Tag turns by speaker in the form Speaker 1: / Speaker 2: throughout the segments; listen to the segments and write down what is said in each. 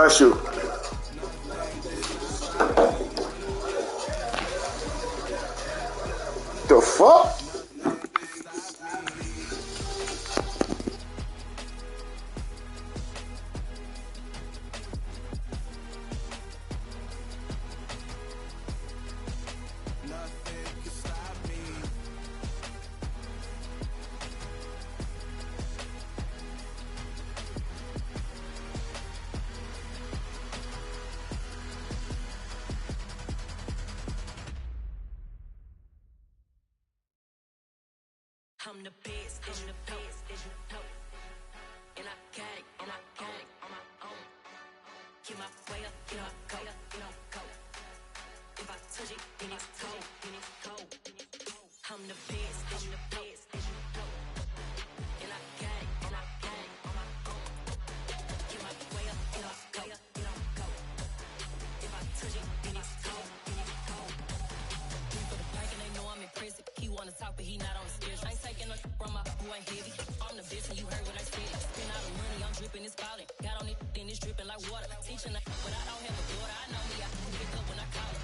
Speaker 1: I shoot. The fuck?
Speaker 2: I'm the best, I'm the best, and I got it on my own. Get my way up, get my go. If I touch it, then it's cold. I'm the best, and I got it on my own. Get my way up, get my go. If I touch it, then it's cold. For the park and they know I'm impressive. He wanna talk, but he not on the schedule. I ain't taking no from my who ain't heavy. I'm the best, and you heard what I said. Spend all the money, I'm dripping, it's falling. Got on it, then it's dripping like water. Teaching the but I don't have a daughter. I know me, I can pick up when I call it.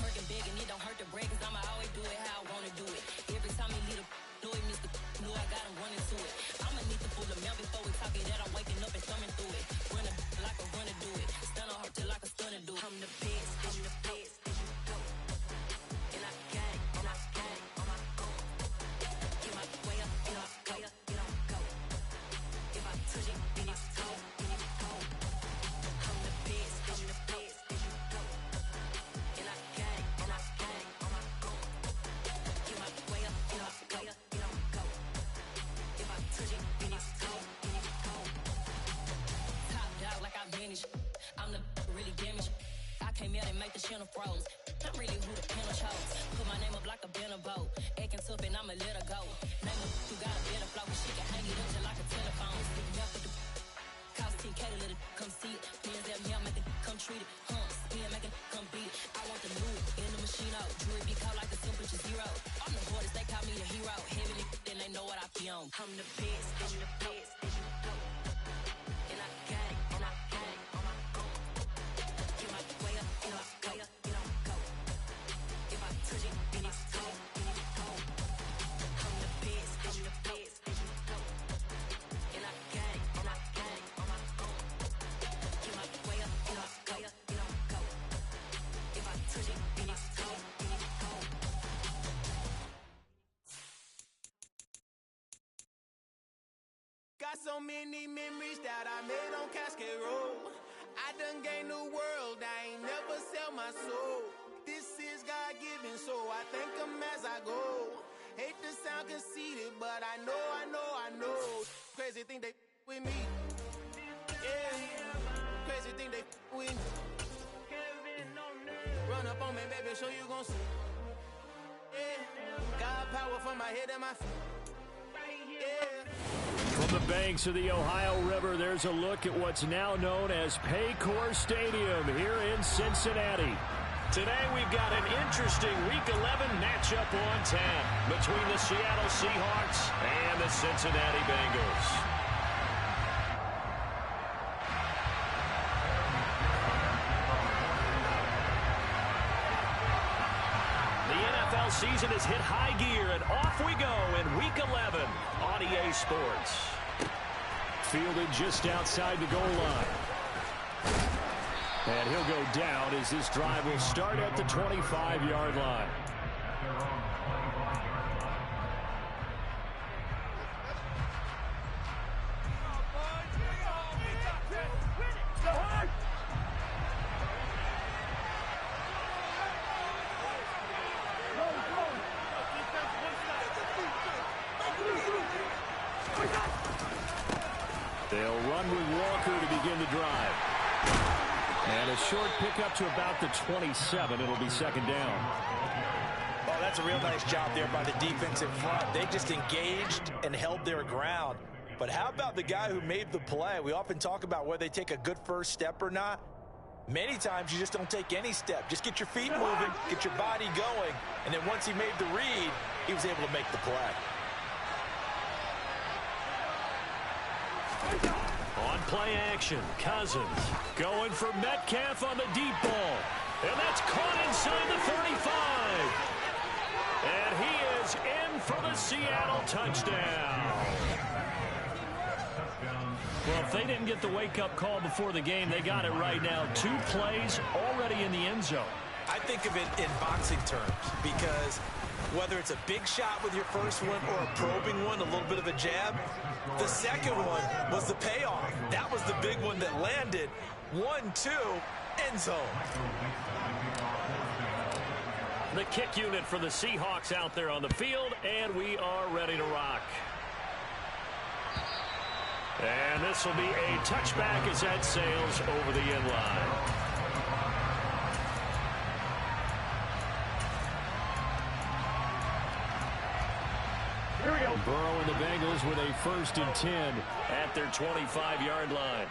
Speaker 2: Working big, and it don't hurt the break, cause I'ma always do it how I wanna do it. Every time he lead a know it miss the know I got him running to it. I'ma need the full amount before we talk it that I'm waking up and thumbing through it. Running like a runner do it. Stun on her till like a stunner do. I'm the best, and I got it on my own. Get my way up, get my go. If I touch it, then it's cold. I'm the best, and I got it on my own. Get my way up, get my go. If I touch it, then it's cold. Top dog like I vanished. I'm the really damaged. I came out and make the channel froze. I'm really who the panel chose. Put my name up like a banner boat. Acting tough and I'ma let her go. Name her who got a better flow. She can hang it up just like a telephone. Stick me up with the cost 10K to let it come see it. Hands at me, I make it come treat it. Spin, make it come beat it. I want the new in the machine out. Jewelry be called like the temperature zero. I'm the hardest, they call me the hero. Heavy then they know what I be on. I'm the best, and I got it on my own. Get my way up, get my go. If I touch it, then it's cold. I'm the best, and I got it on my own. Get my way up, get my go. If I touch it, then it's cold.
Speaker 3: Got so many memories that I made on Cascade Road. I done gained the world, I ain't never sell my soul. This is God-given, so I thank him as I go. Hate to sound conceited, but I know. Crazy think they with me. Yeah, crazy think they with me. Run up on me, baby, show you gon' see. Yeah, God power from my head and my feet. Yeah.
Speaker 4: From the banks of the Ohio River, there's a look at what's now known as Paycor Stadium here in Cincinnati. Today we've got an interesting Week 11 matchup on tap between the Seattle Seahawks and the Cincinnati Bengals. Season has hit high gear, and off we go in Week 11 on EA Sports. Fielded just outside the goal line. And he'll go down as this drive will start at the 25-yard line. They'll run with Walker to begin the drive. And a short pickup to about the 27. It'll be second down.
Speaker 5: Oh, that's a real nice job there by the defensive front. They just engaged and held their ground. But how about the guy who made the play? We often talk about whether they take a good first step or not. Many times you just don't take any step. Just get your feet moving, get your body going, and then once he made the read, he was able to make the play.
Speaker 4: On play action, Cousins going for Metcalf on the deep ball. And that's caught inside the 35. And he is in for the Seattle touchdown. Well, if they didn't get the wake-up call before the game, they got it right now. 2 plays already in the end zone.
Speaker 5: I think of it in boxing terms because whether it's a big shot with your first one or a probing one, a little bit of a jab, the second one was the payoff. That was the big one that landed. 1-2, end zone.
Speaker 4: The kick unit for the Seahawks out there on the field, and we are ready to rock. And this will be a touchback as that sails over the end line. Here we go. Burrow and the Bengals with a 1st and 10 at their 25-yard line.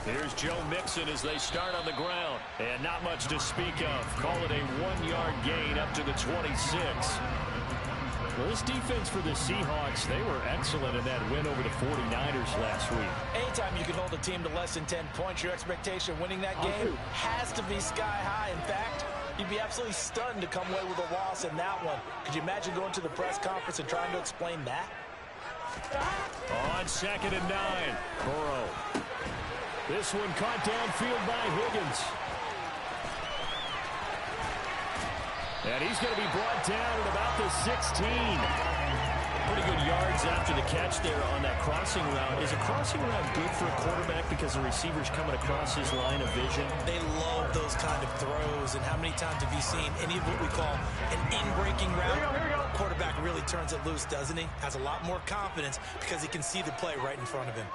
Speaker 4: Here's Joe Mixon as they start on the ground. And not much to speak of. Call it a 1-yard gain up to the 26. Well, this defense for the Seahawks, they were excellent in that win over the 49ers last week.
Speaker 5: Anytime you can hold a team to less than 10 points, your expectation of winning that game has to be sky high. In fact, you'd be absolutely stunned to come away with a loss in that one. Could you imagine going to the press conference and trying to explain that?
Speaker 4: On 2nd and 9, Burrow. This one caught downfield by Higgins. And he's going to be brought down at about the 16. Pretty good yards after the catch there on that crossing route. Is a crossing route good for a quarterback because the receiver's coming across his line of vision?
Speaker 5: They love those kind of throws. And how many times have you seen any of what we call an in-breaking route?
Speaker 4: Here we go.
Speaker 5: Quarterback really turns it loose, doesn't he? Has a lot more confidence because he can see the play right in front of him.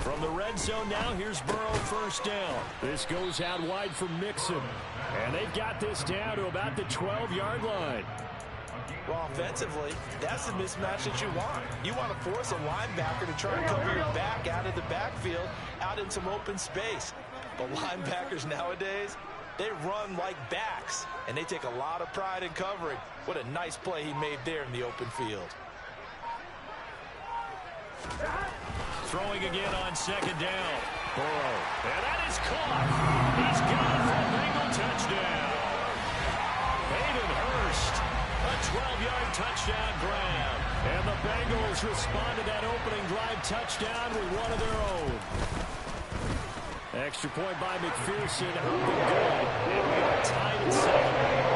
Speaker 4: From the red zone now, here's Burrow 1st down. This goes out wide for Mixon. And they've got this down to about the 12-yard line.
Speaker 5: Well, offensively, that's the mismatch that you want. You want to force a linebacker to try and cover your back out of the backfield, out in some open space. But linebackers nowadays, they run like backs, and they take a lot of pride in covering. What a nice play he made there in the open field.
Speaker 4: Throwing again on 2nd down. Burrow. And that is caught. He's got it for a Bengal touchdown. Hayden Hurst. A 12-yard touchdown grab. And the Bengals respond to that opening drive touchdown with one of their own. Extra point by McPherson. Up and good. And we are tied at 7.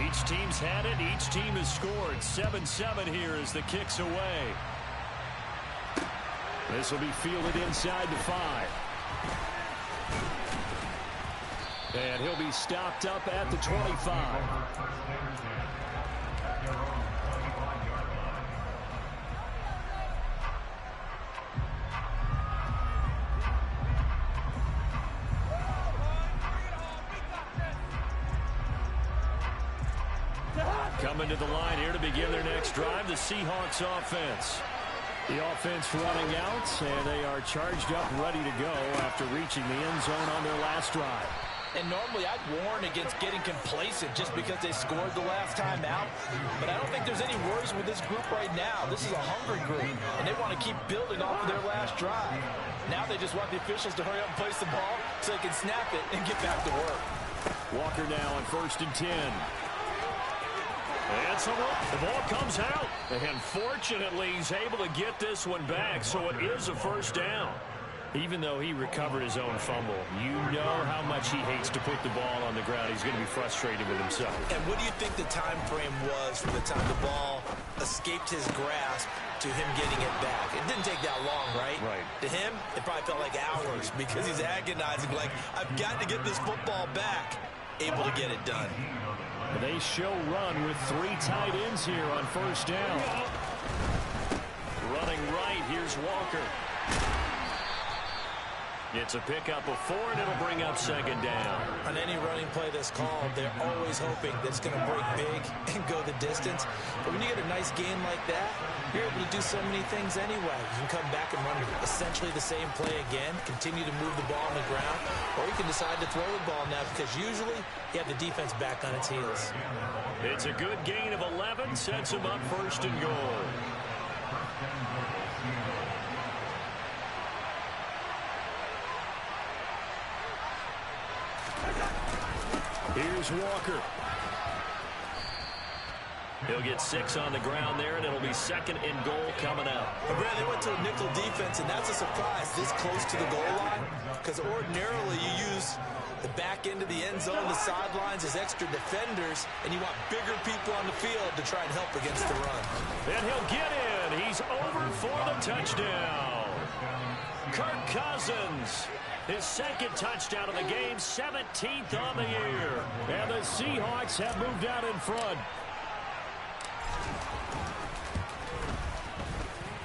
Speaker 4: Each team's had it. Each team has scored. 7-7 here as the kick's away. This will be fielded inside the 5. And he'll be stopped up at the 25. Coming to the line here to begin their next drive, the Seahawks offense. The offense running out, and they are charged up, ready to go after reaching the end zone on their last drive.
Speaker 5: And normally I'd warn against getting complacent just because they scored the last time out. But I don't think there's any worries with this group right now. This is a hungry group, and they want to keep building off of their last drive. Now they just want the officials to hurry up and place the ball so they can snap it and get back to work.
Speaker 4: Walker now on 1st and 10. And so the ball comes out. And fortunately, he's able to get this one back, so it is a 1st down. Even though he recovered his own fumble, you know how much he hates to put the ball on the ground. He's going to be frustrated with himself.
Speaker 5: And what do you think the time frame was from the time the ball escaped his grasp to him getting it back? It didn't take that long, right?
Speaker 4: Right.
Speaker 5: To him, it probably felt like hours because he's agonizing, like, I've got to get this football back. Able to get it done.
Speaker 4: They show run with 3 tight ends here on 1st down. Running right, here's Walker. It's a pickup of 4, and it'll bring up second down.
Speaker 5: On any running play that's called, they're always hoping that it's going to break big and go the distance. But when you get a nice gain like that, you're able to do so many things anyway. You can come back and run essentially the same play again, continue to move the ball on the ground, or you can decide to throw the ball now because usually you have the defense back on its heels.
Speaker 4: It's a good gain of 11, sets him up 1st and goal. Here's Walker. He'll get 6 on the ground there, and it'll be 2nd and goal coming up.
Speaker 5: Brad, they went to a nickel defense, and that's a surprise this close to the goal line because ordinarily you use the back end of the end zone, the sidelines as extra defenders, and you want bigger people on the field to try and help against the run.
Speaker 4: And he'll get in. He's over for the touchdown. Kirk Cousins, his 2nd touchdown of the game, 17th on the year. And the Seahawks have moved out in front.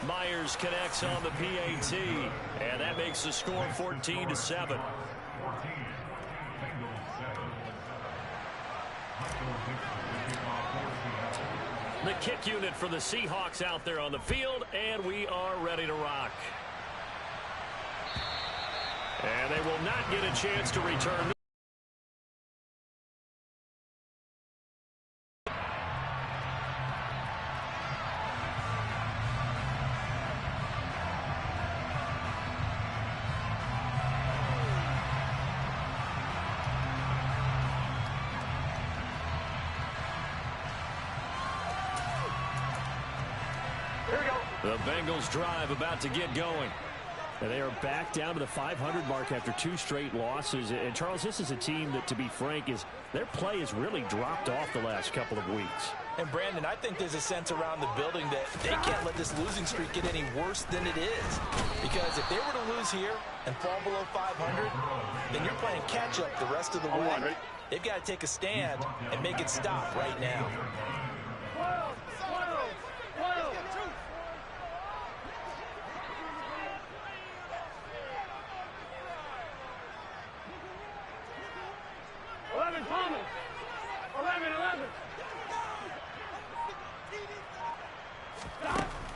Speaker 4: Myers connects on the PAT, and that makes the score 14-7. The kick unit for the Seahawks out there on the field, and we are ready to rock. And they will not get a chance to return. The Bengals drive about to get going. And they are back down to the 500 mark after 2 straight losses. And, Charles, this is a team that, to be frank, their play has really dropped off the last couple of weeks.
Speaker 5: And, Brandon, I think there's a sense around the building that they can't let this losing streak get any worse than it is. Because if they were to lose here and fall below 500, then you're playing catch-up the rest of the way. They've got to take a stand and make it stop right now.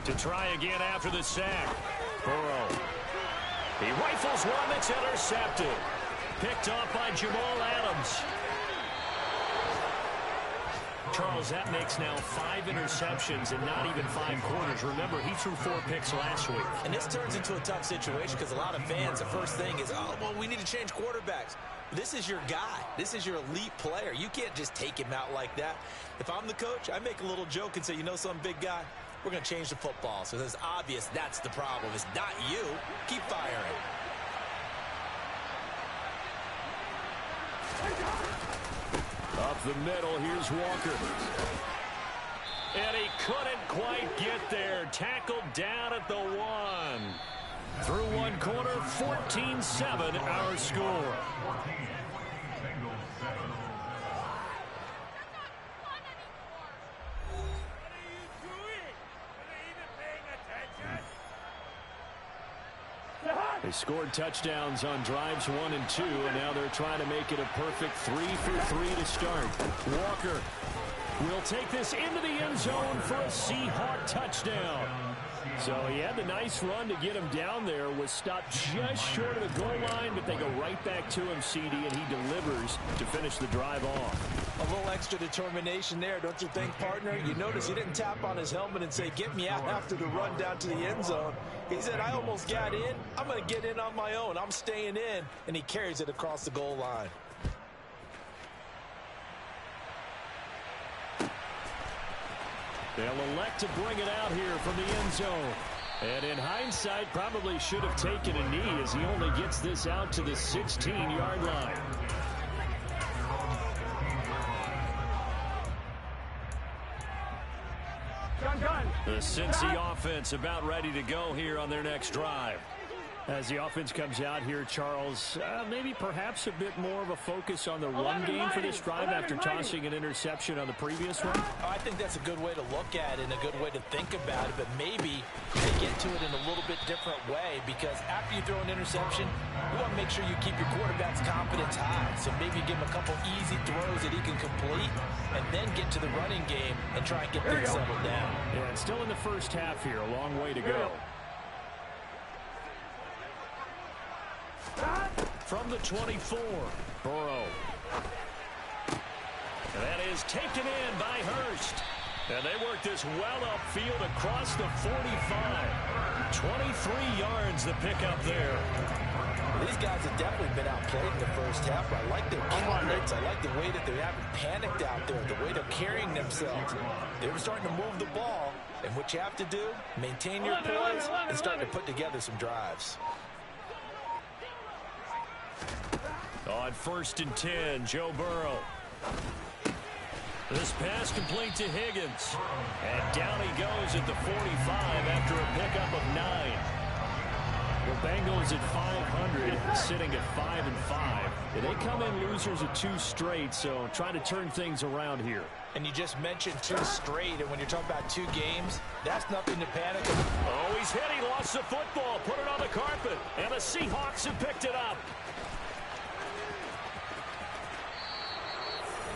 Speaker 4: To try again after the sack. Burrow. He rifles one that's intercepted. Picked off by Jamal Adams. Charles, that makes now 5 interceptions and not even 5 quarters. Remember, he threw 4 picks last week.
Speaker 5: And this turns into a tough situation because a lot of fans, the first thing is, oh, well, we need to change quarterbacks. This is your guy. This is your elite player. You can't just take him out like that. If I'm the coach, I make a little joke and say, you know some big guy? We're going to change the football. So it's obvious that's the problem. It's not you. Keep firing.
Speaker 4: Up the middle, here's Walker. And he couldn't quite get there. Tackled down at the 1. Through one quarter, 14-7 our score. They scored touchdowns on drives 1 and 2, and now they're trying to make it a perfect 3 for 3 to start. Walker will take this into the end zone for a Seahawk touchdown. So he had the nice run to get him down there, was stopped just short of the goal line, but they go right back to him, CD, and he delivers to finish the drive off.
Speaker 5: A little extra determination there, don't you think, partner? You notice he didn't tap on his helmet and say, get me out after the run down to the end zone. He said, I almost got in. I'm going to get in on my own. I'm staying in. And he carries it across the goal line.
Speaker 4: They'll elect to bring it out here from the end zone. And in hindsight, probably should have taken a knee as he only gets this out to the 16-yard line. The Cincy offense about ready to go here on their next drive. As the offense comes out here, Charles, maybe perhaps a bit more of a focus on the run game for this drive after tossing an interception on the previous one?
Speaker 5: I think that's a good way to look at it and a good way to think about it, but maybe they get to it in a little bit different way, because after you throw an interception, you want to make sure you keep your quarterback's confidence high. So maybe give him a couple easy throws that he can complete and then get to the running game and try and get things settled down.
Speaker 4: Yeah, it's still in the first half here. A long way to go. From the 24, Burrow. That is taken in by Hurst. And they work this well upfield across the 45. 23 yards the pickup there.
Speaker 5: These guys have definitely been outplayed in the first half. I like their confidence. I like the way that they haven't panicked out there, the way they're carrying themselves. They were starting to move the ball, and what you have to do, maintain your poise and start to put together some drives.
Speaker 4: On 1st and 10, Joe Burrow. This pass complete to Higgins. And down he goes at the 45 after a pickup of 9. The Bengals at 500, sitting at 5-5. They come in losers of 2 straight, so trying to turn things around here.
Speaker 5: And you just mentioned 2 straight, and when you're talking about 2 games, that's nothing to panic about.
Speaker 4: Oh, he's hit. He lost the football. Put it on the carpet. And the Seahawks have picked it up.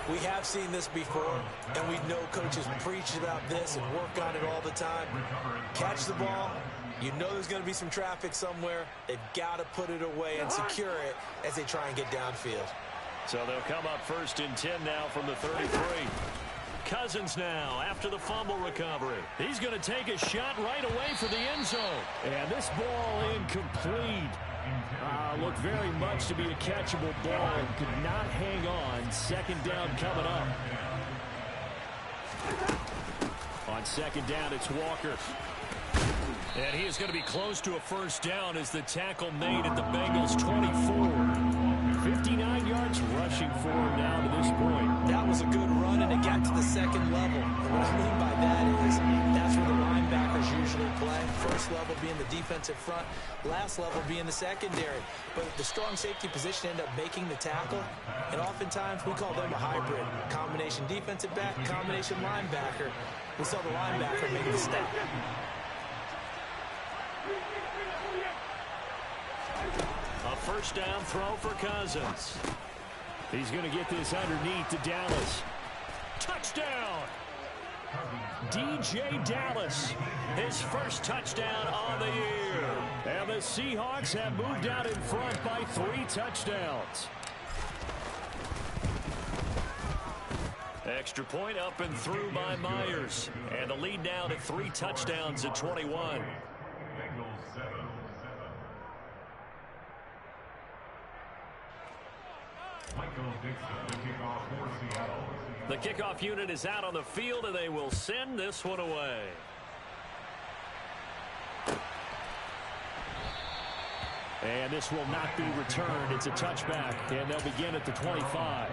Speaker 5: We have seen this before, and we know coaches preach about this and work on it all the time. Catch the ball. You know there's going to be some traffic somewhere. They've got to put it away and secure it as they try and get downfield.
Speaker 4: So they'll come up 1st and 10 now from the 33. Cousins now after the fumble recovery. He's going to take a shot right away for the end zone. And this ball incomplete. Looked very much to be a catchable ball and could not hang on. 2nd down coming up. On 2nd down, it's Walker. And he is going to be close to a 1st down as the tackle made at the Bengals 24. 59 yards rushing for him now to this point.
Speaker 5: That was a good run, and it got to the 2nd level. And what I mean by that is that's where the linebackers usually play. 1st level being the defensive front, last level being the secondary. But the strong safety position ended up making the tackle, and oftentimes we call them a hybrid. Combination defensive back, combination linebacker. We saw the linebacker make the stop.
Speaker 4: A 1st down throw for Cousins. He's going to get this underneath to Dallas. Touchdown! DJ Dallas, his 1st touchdown on the year. And the Seahawks have moved out in front by 3 touchdowns. Extra point up and through by Myers. And the lead now to 3 touchdowns at 21. The kickoff unit is out on the field, and they will send this one away. And this will not be returned. It's a touchback, and they'll begin at the 25.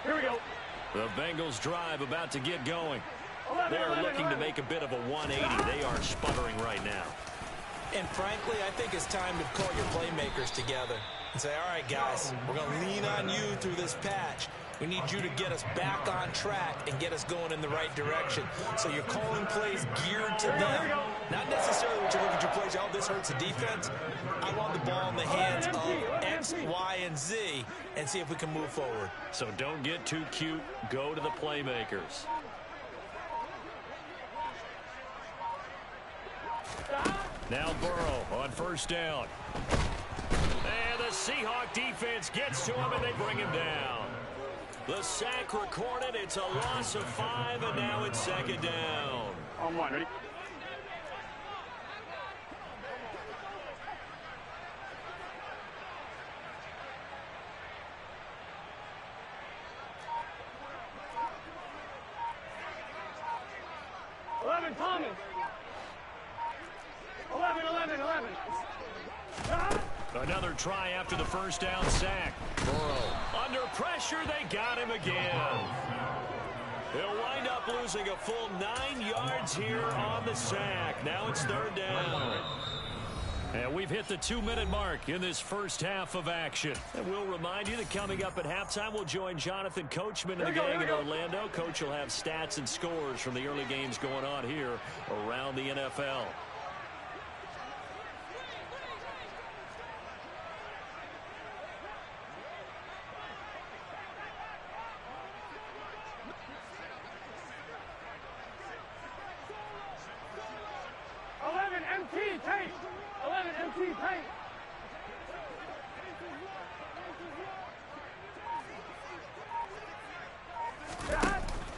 Speaker 4: Here we go. The Bengals drive about to get going. They're looking to make a bit of a 180. They are sputtering right now.
Speaker 5: And frankly, I think it's time to call your playmakers together and say, all right, guys, we're going to lean on you through this patch. We need you to get us back on track and get us going in the right direction. So you're calling plays geared to them. Not necessarily what you look at your plays, oh, this hurts the defense. I want the ball in the hands of X, Y, and Z and see if we can move forward.
Speaker 4: So don't get too cute. Go to the playmakers. Now Burrow on 1st down. And the Seahawk defense gets to him, and they bring him down. The sack recorded. It's a loss of 5, and now it's 2nd down.
Speaker 1: On 1, ready? Thomas. 11.
Speaker 4: Another try after the 1st down sack. Burrow under pressure. They got him again. losing a full 9 yards here on the sack. Now it's third down. And we've hit the 2-minute mark in this first half of action. And we'll remind you that coming up at halftime, we'll join Jonathan Coachman and the gang in Orlando. Coach will have stats and scores from the early games going on here around the NFL.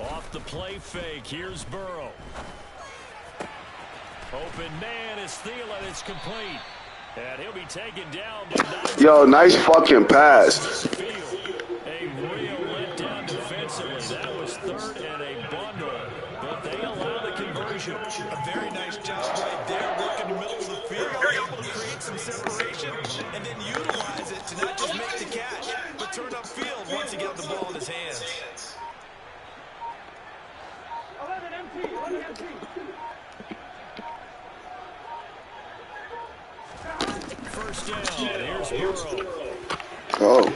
Speaker 4: Off the play fake, here's Burrow. Open man is Thielen, it's complete. And he'll be taken down.
Speaker 6: Yo, nice fucking pass.
Speaker 4: A real letdown defensively. That was third and a bundle, but they allow the conversion.
Speaker 5: A very nice job right there, working the middle of the field, able to create some separation, and then utilize it to not just make the catch, but turn upfield once he got the ball in his hands.
Speaker 4: First down, here's Burrow.
Speaker 6: Oh,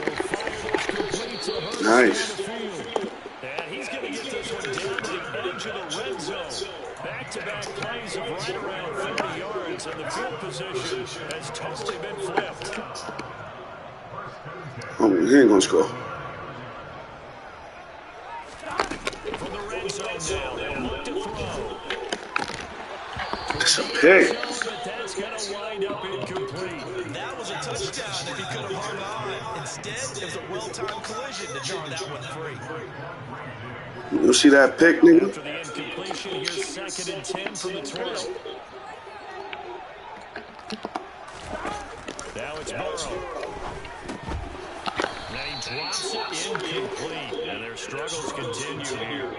Speaker 6: nice.
Speaker 4: And he's going to get this one down to the edge of the red zone. Back-to-back plays of right around 30 yards, and the field position has totally been flipped.
Speaker 6: Oh, he ain't gonna score.
Speaker 4: From the red zone now, they'll look to throw.
Speaker 6: It's a pick.
Speaker 4: But that's going to wind up incomplete.
Speaker 5: That was a touchdown if he could have hung on. Instead, it was a well-timed collision to draw that one free.
Speaker 6: You see that pick, nigga?
Speaker 4: After the incompletion, here's 2nd and 10 from the 12. Now it's Burrow. And he drops it incomplete. And their struggles continue here.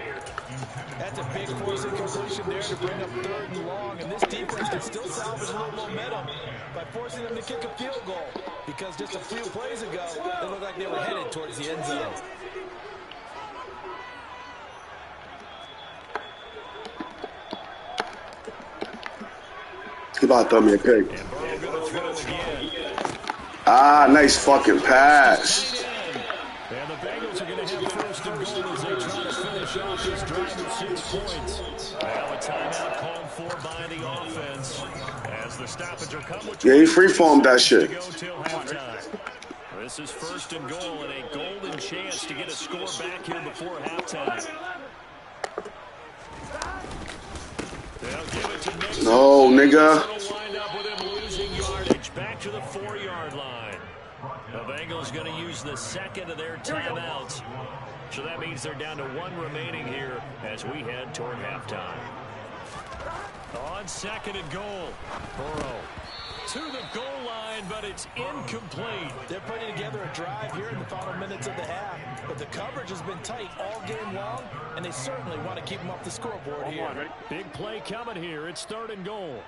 Speaker 5: That's a big forcing completion there to bring up 3rd and long. And this defense can still salvage a little momentum by forcing them to kick a field goal. Because just a few plays ago, it looked like they were headed towards the end zone.
Speaker 6: He about to throw me a pick.
Speaker 4: And Burrow going to throw again.
Speaker 6: Ah, nice fucking pass.
Speaker 4: And the Bengals are going to have 1st and goal as they try to finish off this drive with 6 points. Now a timeout called for by the offense as the stoppage will come with
Speaker 6: Yeah, he free-formed that shit.
Speaker 4: to go till halftime. This is 1st and goal and a golden chance to get a score back here before halftime. They'll give it to Nixon.
Speaker 6: No, nigga.
Speaker 4: It'll wind up with him losing yardage back to the 4-yard line. The Bengals going to use the 2nd of their timeouts. So that means they're down to 1 remaining here as we head toward halftime. On 2nd and goal, Burrow to the goal line, but it's incomplete.
Speaker 5: They're putting together a drive here in the final minutes of the half, but the coverage has been tight all game long, and they certainly want to keep them off the scoreboard here.
Speaker 4: Big play coming here. It's 3rd and goal.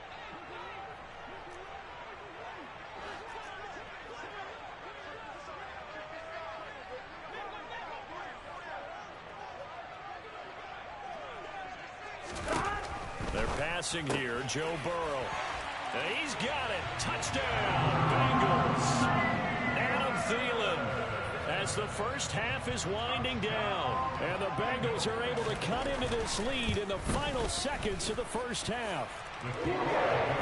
Speaker 4: They're passing here, Joe Burrow. And he's got it. Touchdown, Bengals. Adam Thielen as the first half is winding down. And the Bengals are able to cut into this lead in the final seconds of the first half.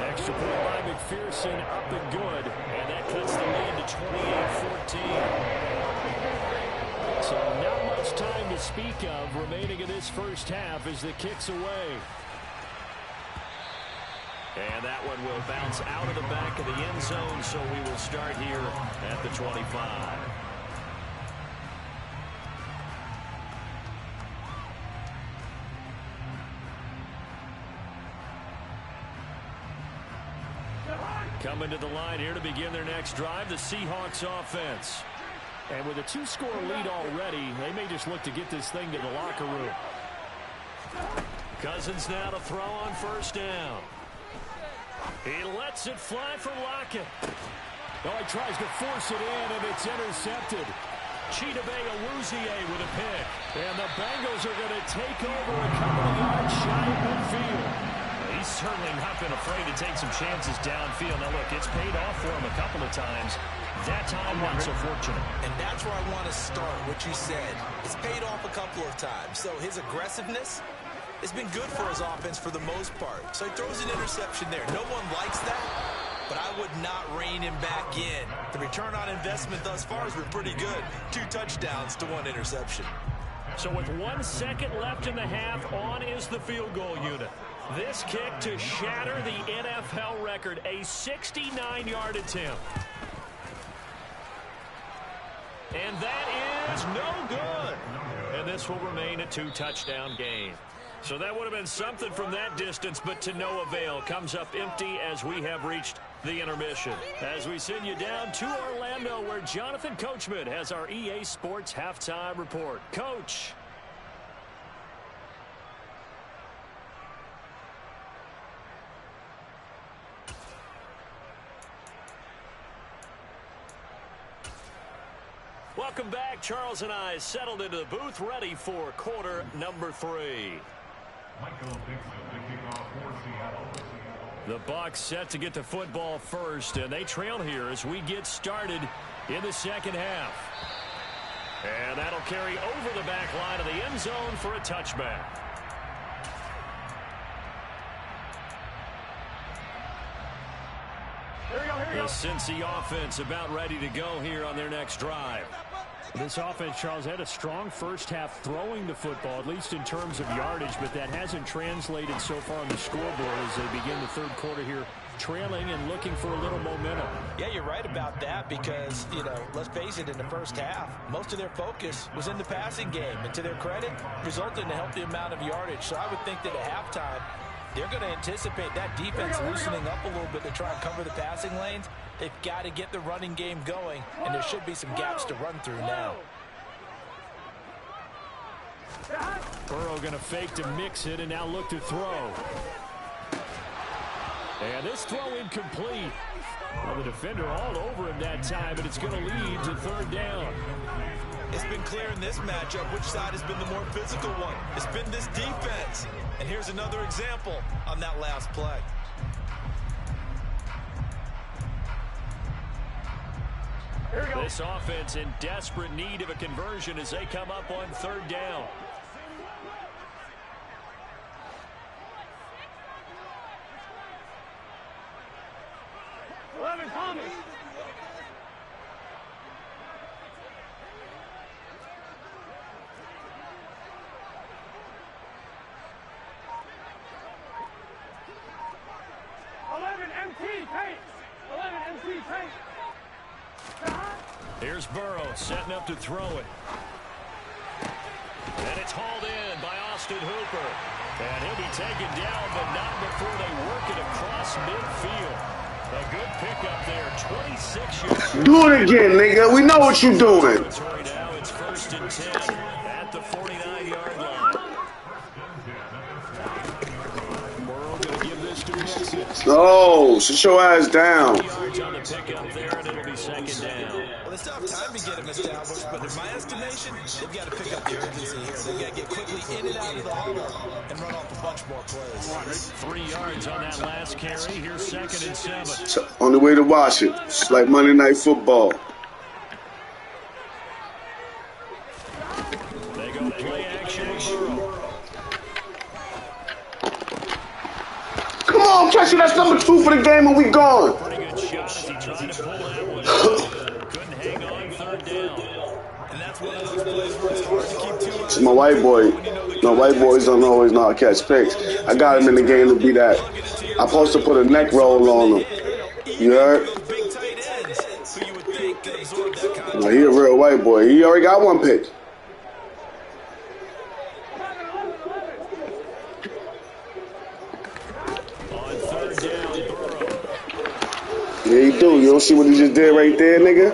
Speaker 4: Extra point by McPherson up and good. And that cuts the lead to 28-14. So not much time to speak of remaining in this first half as the kick's away. And that one will bounce out of the back of the end zone, so we will start here at the 25. Coming to the line here to begin their next drive, the Seahawks offense. And with a 2-score lead already, they may just look to get this thing to the locker room. Cousins now to throw on 1st down. He lets it fly for Lockett. Oh, he tries to force it in, and it's intercepted. with a pick. And the Bengals are going to take over a couple of yards shy of midfield. He's certainly not been afraid to take some chances downfield. Now, look, it's paid off for him a couple of times. That time, not so fortunate.
Speaker 5: And that's where I want to start, what you said. It's paid off a couple of times. So his aggressiveness has been good for his offense for the most part. So he throws an interception there. No one likes that, but I would not rein him back in. The return on investment thus far has been pretty good. 2 touchdowns to 1 interception.
Speaker 4: So with 1 second left in the half, on is the field goal unit. This kick to shatter the NFL record, a 69-yard attempt. And that is no good. And this will remain a 2-touchdown game. So that would have been something from that distance, but to no avail. Comes up empty as we have reached the intermission. As we send you down to Orlando, where Jonathan Coachman has our EA Sports halftime report. Coach. Welcome back. Charles and I settled into the booth, ready for quarter number 3. The Bucs set to get the football first, and they trail here as we get started in the second half. And that'll carry over the back line of the end zone for a touchback. The Cincy offense about ready to go here on their next drive. This offense, Charles, had a strong first half throwing the football, at least in terms of yardage, but that hasn't translated so far on the scoreboard as they begin the third quarter here, trailing and looking for a little momentum.
Speaker 5: Yeah, you're right about that because, let's face it, in the first half, most of their focus was in the passing game. And to their credit, resulted in a healthy amount of yardage. So I would think that at halftime, they're going to anticipate that defense loosening up a little bit to try and cover the passing lanes. They've got to get the running game going, and there should be some gaps to run through now.
Speaker 4: Burrow going to fake to mix it and now look to throw. And this throw incomplete. Well, the defender all over him that time, but it's going to lead to third down.
Speaker 5: It's been clear in this matchup which side has been the more physical one. It's been this defense. And here's another example on that last play.
Speaker 4: This offense in desperate need of a conversion as they come up on third down.
Speaker 1: Thomas.
Speaker 4: Here's Burrow setting up to throw it. And it's hauled in by Austin Hooper. And he'll be taken down, but not before they work it across midfield. A good pickup there, 26 yards.
Speaker 6: Do it again, nigga. We know what you're doing.
Speaker 4: Now it's 1st and 10 at the 49-yard line. Burrow going to give this to Mixon.
Speaker 6: No, sit your ass down.
Speaker 4: Yards on the pickup there, and it'll be 2nd down.
Speaker 5: Well, they still have time to get him established, but in my estimation, they've got to pick up the urgency here. They've got to get quickly in and out of the huddle and run off a bunch more plays.
Speaker 4: 3 yards on that last carry. Here's 2nd and 7.
Speaker 6: It's on the way to watch it. It's like Monday Night Football.
Speaker 4: They go play action with Burrow.
Speaker 6: Come on, catch it. That's number 2 for the game, and we gone.
Speaker 4: Pretty good shot as he tried to pull that one. Couldn't hang on 3rd down.
Speaker 5: And that's one of those plays where it's hard to keep 2
Speaker 6: It's my white boy. No, white boys don't always know how to catch picks. I got him in the game to be that. I'm supposed to put a neck roll on him. You heard? Well, he a real white boy. He already got 1 pick.
Speaker 4: On 3rd down, Burrow.
Speaker 6: Yeah, you do. You don't see what he just did right there, nigga?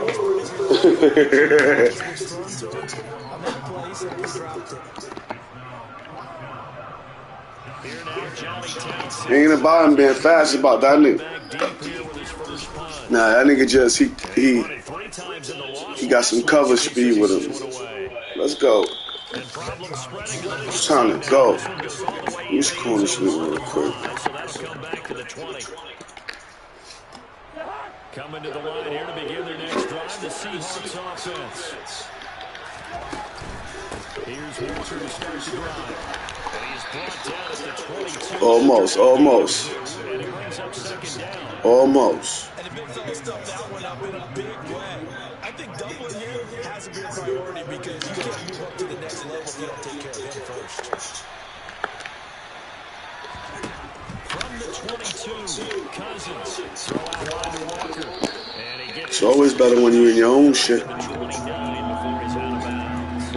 Speaker 6: It ain't about him being fast, it's about that nigga. Nah, that nigga just he
Speaker 4: times in the loss.
Speaker 6: He got some cover speed with him. Let's go. It's time to go. Let's corner sweep real quick.
Speaker 4: So that'll come back to the 20. Coming to the line here to begin their next drive, the Seahawks offense. Here's Walker to start the drive. And he's brought down at the 22.
Speaker 6: Almost.
Speaker 4: And he brings up second down.
Speaker 6: Almost.
Speaker 5: And the Bengal stuffed that one up in a big way. I think doubling him has to be a priority because you can't move up to the next level if you don't take care of him first.
Speaker 4: From the 22, Cousins. Throw out wide to Walker. And he gets
Speaker 6: It's always better when you're in your own shit.
Speaker 4: the 29 before he's out of bounds.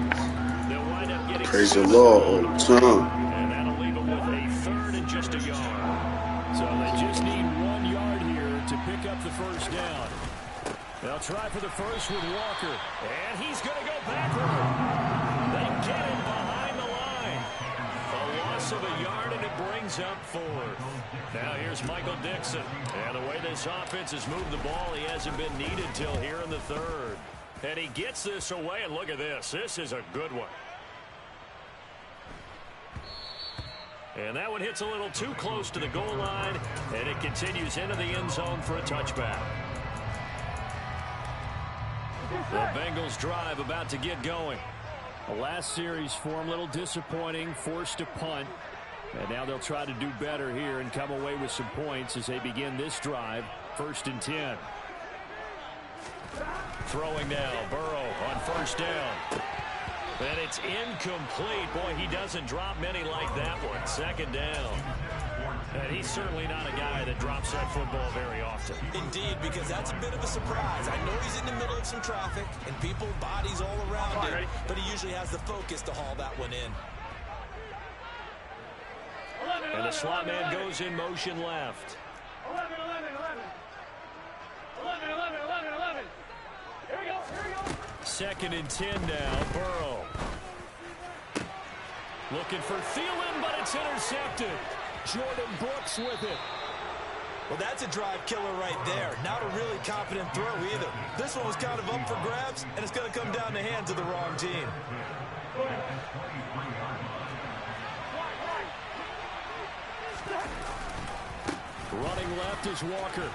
Speaker 4: They'll wind up getting
Speaker 6: Praise the Lord all the time.
Speaker 4: and that'll leave them with a third and just a yard. So they just need 1 yard here to pick up the first down. They'll try for the first with Walker. And he's going to go backward. They get him behind the line. A loss of a yard, and it brings up fourth. Now here's Michael Dixon. And the way this offense has moved the ball, he hasn't been needed till here in the third. And he gets this away, and look at this. This is a good one. And that one hits a little too close to the goal line, and it continues into the end zone for a touchback. The Bengals drive about to get going. The last series for them, a little disappointing, forced to punt. And now they'll try to do better here and come away with some points as they begin this drive. 1st and 10. Throwing now, Burrow on first down. And it's incomplete. Boy, he doesn't drop many like that one. 2nd down. And he's certainly not a guy that drops that football very often.
Speaker 5: Indeed, because that's a bit of a surprise. I know he's in the middle of some traffic and people, bodies all around him, but he usually has the focus to haul that one in.
Speaker 4: And the slot man goes in motion left.
Speaker 1: 11. Here we go.
Speaker 4: 2nd and 10 now, Burrow. Looking for Thielen, but it's intercepted. Jordan Brooks with it.
Speaker 5: Well, that's a drive killer right there. Not a really confident throw either. This one was kind of up for grabs, and it's going to come down the hands of the wrong team.
Speaker 4: Running left is Walker.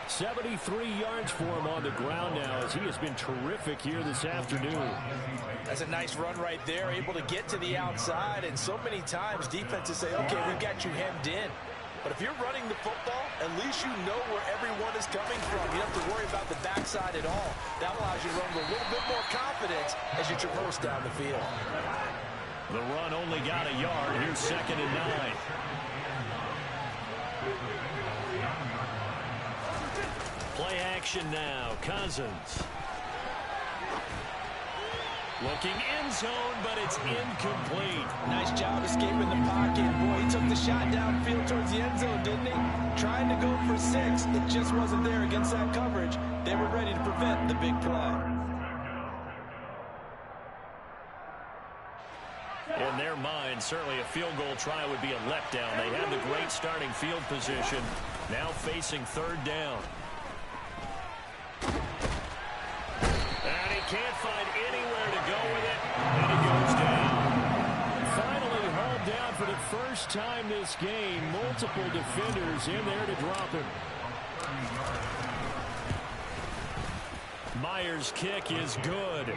Speaker 4: 73 yards for him on the ground now as he has been terrific here this afternoon.
Speaker 5: That's a nice run right there, able to get to the outside, and so many times defenses say, okay, we've got you hemmed in. But if you're running the football, at least you know where everyone is coming from. You don't have to worry about the backside at all. That allows you to run with a little bit more confidence as you traverse down the field.
Speaker 4: The run only got a yard. Here's 2nd and 9. Play action now. Cousins. Looking end zone, but it's incomplete.
Speaker 5: Nice job escaping the pocket. Boy, he took the shot downfield towards the end zone, didn't he? Trying to go for 6. It just wasn't there against that coverage. They were ready to prevent the big play.
Speaker 4: In their mind, certainly a field goal try would be a letdown. They had the great starting field position. Now facing 3rd down. And he can't find anywhere to go with it. And he goes down. Finally hauled down for the first time this game. Multiple defenders in there to drop him. Myers' kick is good.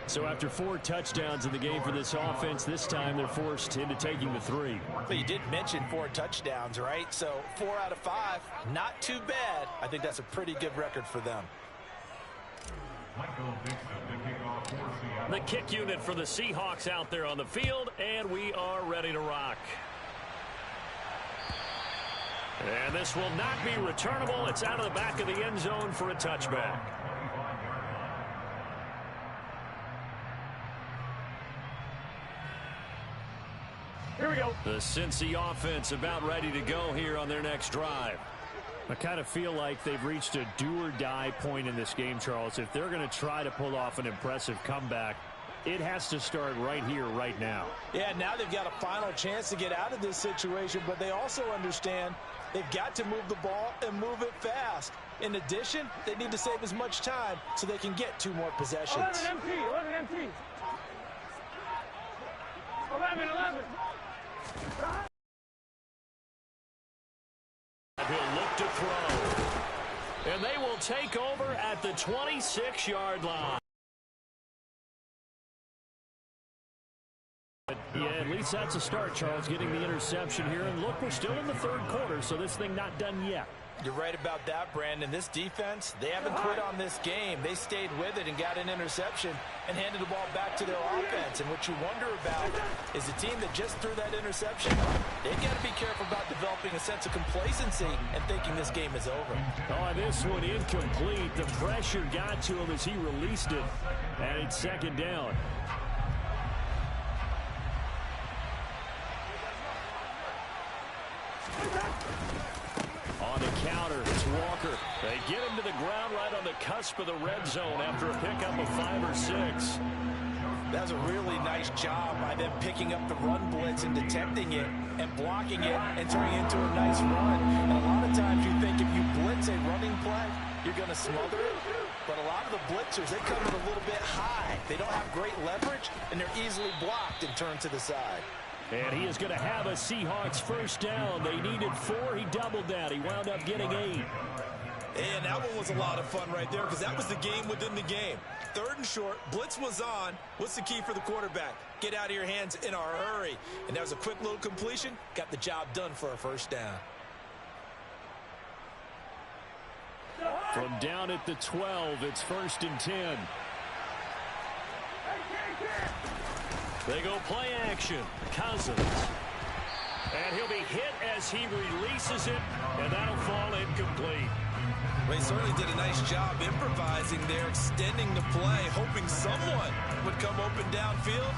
Speaker 4: So after 4 touchdowns in the game for this offense, this time they're forced into taking the 3.
Speaker 5: But you did mention 4 touchdowns, right? So 4 out of 5, not too bad. I think that's a pretty good record for them.
Speaker 4: The kick unit for the Seahawks out there on the field, and we are ready to rock. And this will not be returnable. It's out of the back of the end zone for a touchback.
Speaker 1: Here we go.
Speaker 4: The Cincy offense about ready to go here on their next drive. I kind of feel like they've reached a do-or-die point in this game, Charles. If they're going to try to pull off an impressive comeback, it has to start right here, right now.
Speaker 5: Yeah, now they've got a final chance to get out of this situation, but they also understand They've got to move the ball and move it fast. In addition, they need to save as much time so they can get 2 more possessions.
Speaker 1: 11 MT. 11.
Speaker 4: He'll look to throw. And they will take over at the 26-yard line. Yeah, at least that's a start, Charles, getting the interception here. And look, we're still in the 3rd quarter, so this thing not done yet.
Speaker 5: You're right about that, Brandon. This defense, they haven't quit on this game. They stayed with it and got an interception and handed the ball back to their offense. And what you wonder about is the team that just threw that interception, they've got to be careful about developing a sense of complacency and thinking this game is over.
Speaker 4: Oh, this one incomplete. The pressure got to him as he released it. And it's 2nd down. On the counter, it's Walker. They get him to the ground right on the cusp of the red zone after a pickup of 5 or 6.
Speaker 5: That's a really nice job by them picking up the run blitz and detecting it and blocking it and turning it into a nice run. And a lot of times you think if you blitz a running play, you're going to smother it. But a lot of the blitzers, they come in a little bit high. They don't have great leverage, and they're easily blocked and turned to the side.
Speaker 4: And he is going to have a Seahawks 1st down. They needed 4. He doubled that. He wound up getting 8.
Speaker 7: And that one was a lot of fun right there because that was the game within the game. 3rd and short, blitz was on. What's the key for the quarterback? Get out of your hands in a hurry. And that was a quick little completion. Got the job done for a 1st down.
Speaker 4: From down at the 12, it's 1st and 10. They go play action. Cousins. And he'll be hit as he releases it, and that'll fall incomplete.
Speaker 7: Well, he certainly did a nice job improvising there, extending the play, hoping someone would come open downfield,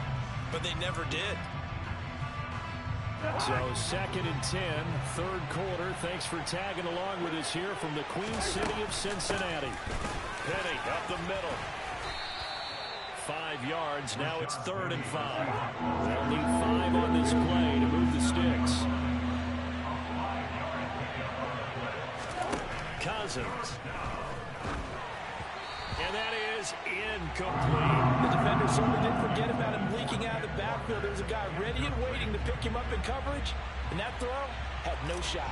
Speaker 7: but they never did.
Speaker 4: So 2nd and 10, 3rd quarter. Thanks for tagging along with us here from the Queen City of Cincinnati. Penny up the middle. 5 yards. Now it's 3rd and 5. They'll need 5 on this play to move the sticks. Cousins. And that is incomplete.
Speaker 5: The defender certainly didn't forget about him leaking out of the backfield. There was a guy ready and waiting to pick him up in coverage, and that throw had no shot.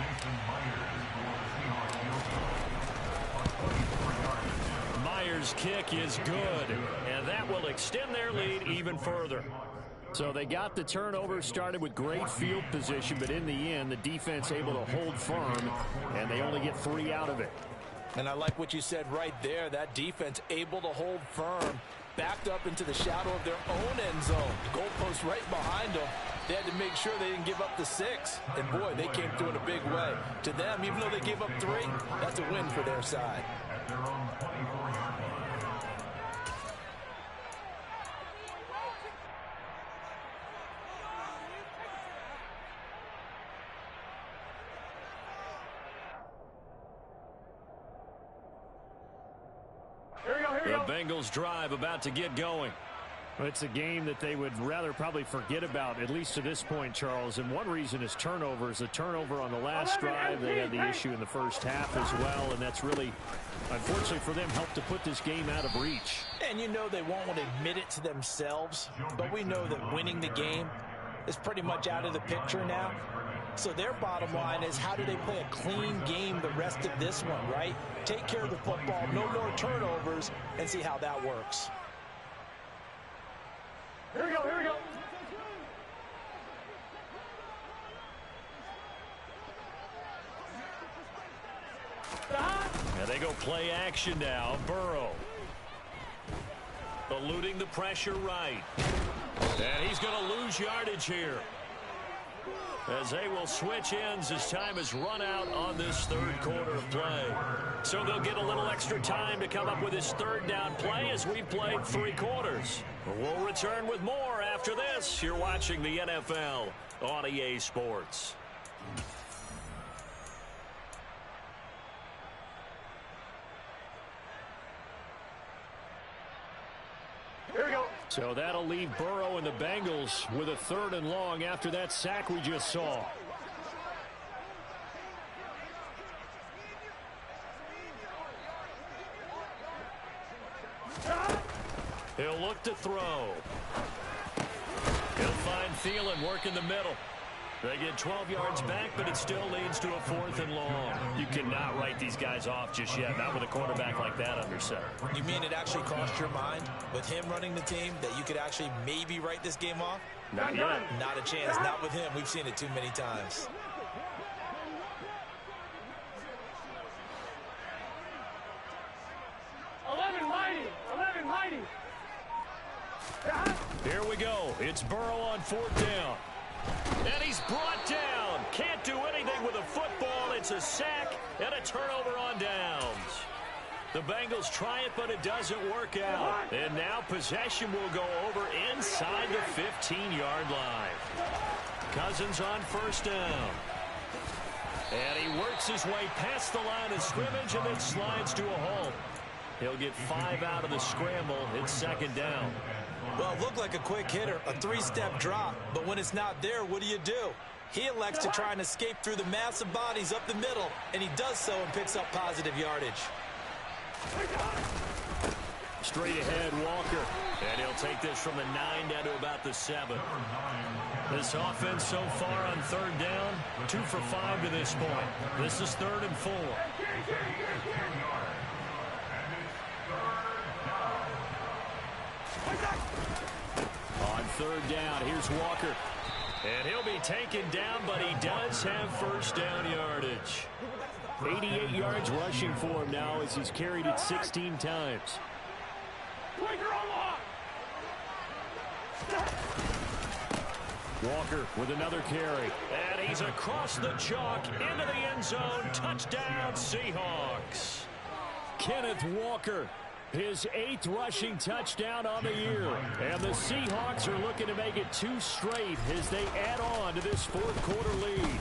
Speaker 4: Myers' kick is good, and that will extend their lead even further. So they got the turnover, started with great field position, but in the end, the defense able to hold firm, and they only get 3 out of it.
Speaker 5: And I like what you said right there. That defense able to hold firm, backed up into the shadow of their own end zone. Goalpost right behind them. They had to make sure they didn't give up the 6. And, boy, they came through in a big way. To them, even though they gave up 3, that's a win for their side.
Speaker 4: The Bengals drive about to get going. Well, it's a game that they would rather probably forget about, at least to this point, Charles. And one reason is turnovers. A turnover on the last drive. They had the issue in the first half as well, and that's really, unfortunately for them, helped to put this game out of reach.
Speaker 5: And you know they won't want to admit it to themselves, but we know that winning the game is pretty much out of the picture now. So their bottom line is, how do they play a clean game the rest of this one, right? Take care of the football, no more turnovers, and see how that works.
Speaker 1: Here we go.
Speaker 4: And they go play action now. Burrow. Eluding the pressure right. And he's going to lose yardage here, as they will switch ends as time has run out on this 3rd quarter of play. So they'll get a little extra time to come up with his 3rd down play as we've played 3 quarters. We'll return with more after this. You're watching the NFL on EA Sports.
Speaker 1: Here we go.
Speaker 4: So that'll leave Burrow and the Bengals with a 3rd and long after that sack we just saw. set to throw. He'll find Thielen working the middle. They get 12 yards back, but it still leads to a 4th and long. You cannot write these guys off just yet, not with a quarterback like that under center.
Speaker 5: You mean it actually crossed your mind with him running the team that you could actually maybe write this game off?
Speaker 4: Not yet.
Speaker 5: Not a chance. Not with him. We've seen it too many times.
Speaker 4: Here we go. It's Burrow on 4th down. And he's brought down. Can't do anything with a football. It's a sack and a turnover on downs. The Bengals try it, but it doesn't work out. And now possession will go over inside the 15-yard line. Cousins on 1st down. And he works his way past the line of scrimmage and then slides to a halt. He'll get 5 out of the scramble. It's 2nd down.
Speaker 5: Well, it looked like a quick hitter, a 3-step drop. But when it's not there, what do? He elects to try and escape through the massive bodies up the middle, and he does so and picks up positive yardage.
Speaker 4: Straight ahead, Walker. And he'll take this from the 9 down to about the 7. This offense so far on 3rd down, 2 for 5 to this point. This is 3rd and 4. On 3rd down, here's Walker. And he'll be taken down, but he does have 1st down yardage. 88 yards rushing for him now as he's carried it 16 times. Walker with another carry. And he's across the chalk into the end zone. Touchdown, Seahawks. Kenneth Walker, his 8th rushing touchdown on the year. And the Seahawks are looking to make it 2 straight as they add on to this 4th quarter lead.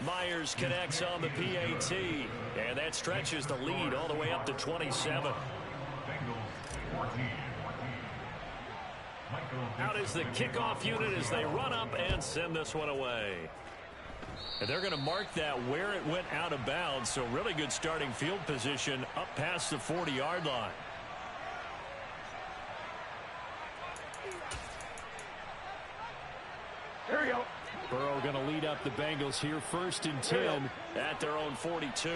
Speaker 4: Myers connects on the PAT. And that stretches the lead all the way up to 27. Out is the kickoff unit as they run up and send this one away. And they're going to mark that where it went out of bounds. So really good starting field position up past the 40-yard line.
Speaker 1: Here we go.
Speaker 4: Burrow going to lead up the Bengals here 1st and 10 at their own 42.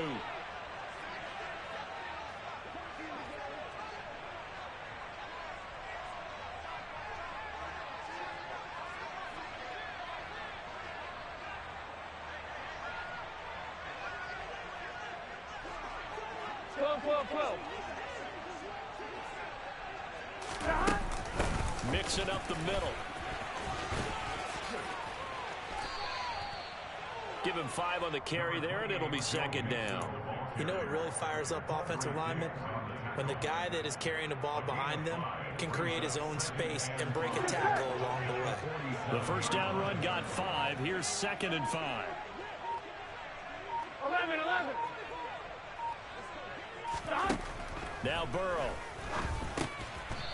Speaker 4: Mixing up the middle. Give him 5 on the carry there, and it'll be 2nd down.
Speaker 5: You know what really fires up offensive linemen? When the guy that is carrying the ball behind them can create his own space and break a tackle along the way.
Speaker 4: The 1st down run got 5. Here's 2nd and 5.
Speaker 1: 11. Stop.
Speaker 4: Now Burrow.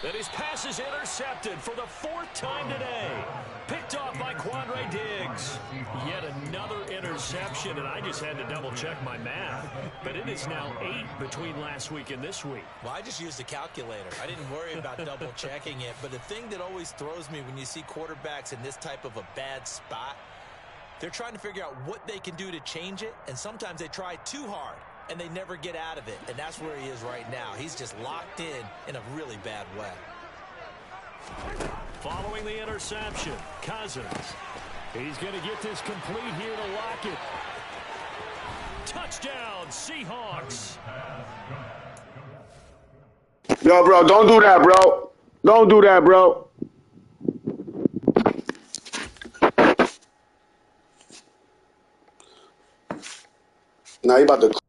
Speaker 4: And his pass is intercepted for the 4th time today. Picked off by Quandre Diggs. Yet another interception, and I just had to double-check my math. But it is now 8 between last week and this week.
Speaker 5: Well, I just used a calculator. I didn't worry about double-checking it. But the thing that always throws me when you see quarterbacks in this type of a bad spot, they're trying to figure out what they can do to change it, and sometimes they try too hard, and they never get out of it. And that's where he is right now. He's just locked in a really bad way.
Speaker 4: Following the interception, Cousins. He's going to get this complete here to lock it. Touchdown, Seahawks.
Speaker 6: Yo, bro, don't do that, bro. Don't do that, bro. Now you about to...